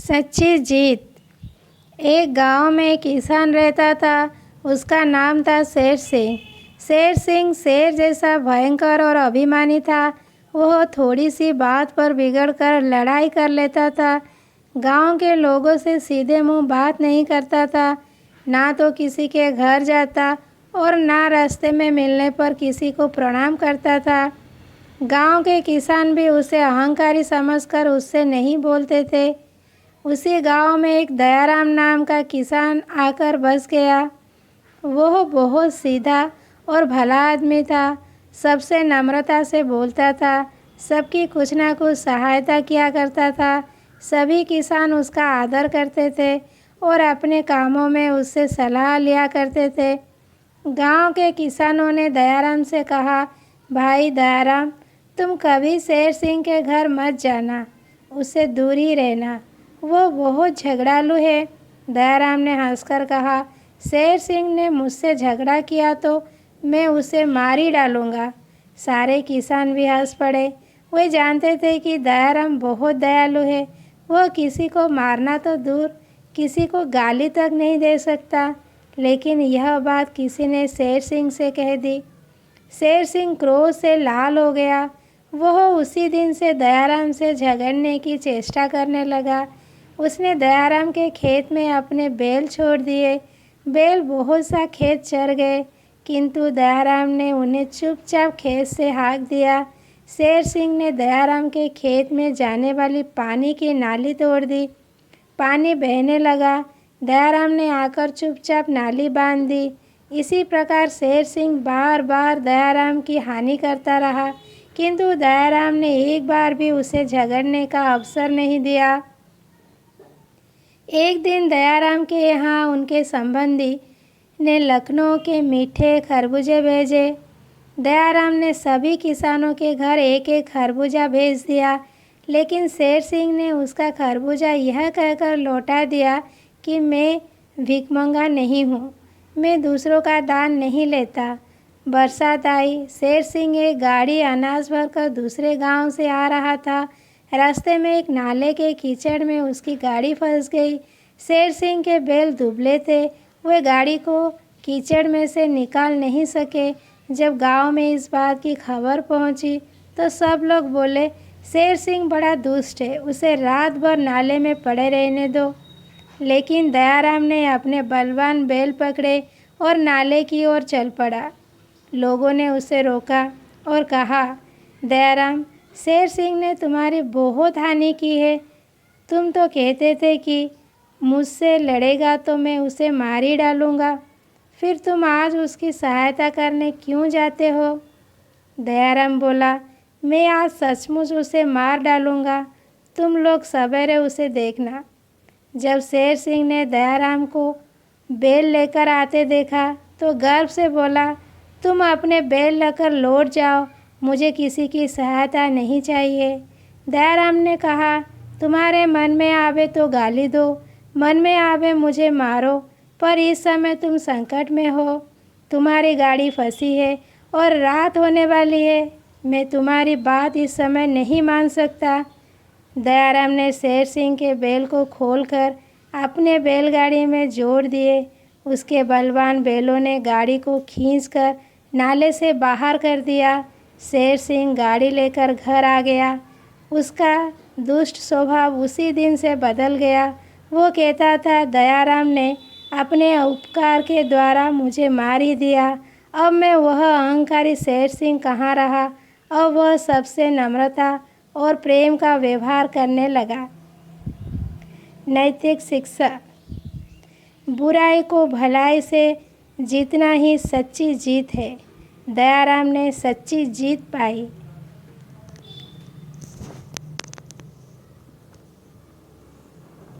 सच्ची जीत। एक गांव में एक किसान रहता था। उसका नाम था शेर सिंह। शेर सिंह शेर जैसा भयंकर और अभिमानी था। वह थोड़ी सी बात पर बिगड़कर लड़ाई कर लेता था। गांव के लोगों से सीधे मुंह बात नहीं करता था, ना तो किसी के घर जाता और ना रास्ते में मिलने पर किसी को प्रणाम करता था। गांव के किसान भी उसे अहंकारी समझकर उससे नहीं बोलते थे। उसी गांव में एक दयाराम नाम का किसान आकर बस गया। वह बहुत सीधा और भला आदमी था। सबसे नम्रता से बोलता था, सबकी कुछ ना कुछ सहायता किया करता था। सभी किसान उसका आदर करते थे और अपने कामों में उससे सलाह लिया करते थे। गांव के किसानों ने दयाराम से कहा, भाई दयाराम, तुम कभी शेर सिंह के घर मत जाना, उससे दूर ही रहना, वो बहुत झगड़ालू है। दयाराम ने हंसकर कहा, शेर सिंह ने मुझसे झगड़ा किया तो मैं उसे मार ही डालूंगा। सारे किसान भी हंस पड़े। वे जानते थे कि दयाराम बहुत दयालु है। वह किसी को मारना तो दूर, किसी को गाली तक नहीं दे सकता। लेकिन यह बात किसी ने शेर सिंह से कह दी। शेर सिंह क्रोध से लाल हो गया। वह उसी दिन से दयाराम से झगड़ने की चेष्टा करने लगा। उसने दयाराम के खेत में अपने बैल छोड़ दिए। बैल बहुत सा खेत चर गए, किंतु दयाराम ने उन्हें चुपचाप खेत से हाँक दिया। शेर सिंह ने दयाराम के खेत में जाने वाली पानी की नाली तोड़ दी। पानी बहने लगा। दयाराम ने आकर चुपचाप नाली बांध दी। इसी प्रकार शेर सिंह बार बार दयाराम की हानि करता रहा, किंतु दयाराम ने एक बार भी उसे झगड़ने का अवसर नहीं दिया। एक दिन दयाराम के यहाँ उनके संबंधी ने लखनऊ के मीठे खरबूजे भेजे। दयाराम ने सभी किसानों के घर एक एक खरबूजा भेज दिया, लेकिन शेर सिंह ने उसका खरबूजा यह कहकर लौटा दिया कि मैं भिखमंगा नहीं हूँ, मैं दूसरों का दान नहीं लेता। बरसात आई। शेर सिंह एक गाड़ी अनाज भरकर दूसरे गांव से आ रहा था। रास्ते में एक नाले के कीचड़ में उसकी गाड़ी फंस गई। शेर सिंह के बैल दुबले थे। वे गाड़ी को कीचड़ में से निकाल नहीं सके। जब गांव में इस बात की खबर पहुंची तो सब लोग बोले, शेर सिंह बड़ा दुष्ट है, उसे रात भर नाले में पड़े रहने दो। लेकिन दयाराम ने अपने बलवान बैल पकड़े और नाले की ओर चल पड़ा। लोगों ने उसे रोका और कहा, दयाराम, शेर सिंह ने तुम्हारी बहुत हानि की है। तुम तो कहते थे कि मुझसे लड़ेगा तो मैं उसे मार ही डालूंगा, फिर तुम आज उसकी सहायता करने क्यों जाते हो? दयाराम बोला, मैं आज सचमुच उसे मार डालूंगा, तुम लोग सवेरे उसे देखना। जब शेर सिंह ने दयाराम को बैल लेकर आते देखा तो गर्व से बोला, तुम अपने बैल लेकर लौट जाओ, मुझे किसी की सहायता नहीं चाहिए। दयाराम ने कहा, तुम्हारे मन में आवे तो गाली दो, मन में आवे मुझे मारो, पर इस समय तुम संकट में हो, तुम्हारी गाड़ी फंसी है और रात होने वाली है। मैं तुम्हारी बात इस समय नहीं मान सकता। दयाराम ने शेर सिंह के बैल को खोलकर अपने बैलगाड़ी में जोड़ दिए। उसके बलवान बैलों ने गाड़ी को खींचकर नाले से बाहर कर दिया। शेर सिंह गाड़ी लेकर घर आ गया। उसका दुष्ट स्वभाव उसी दिन से बदल गया। वो कहता था, दयाराम ने अपने उपकार के द्वारा मुझे मार ही दिया। अब मैं वह अहंकारी शेर सिंह कहाँ रहा। अब वह सबसे नम्रता और प्रेम का व्यवहार करने लगा। नैतिक शिक्षा। बुराई को भलाई से जीतना ही सच्ची जीत है। दयाराम ने सच्ची जीत पाई।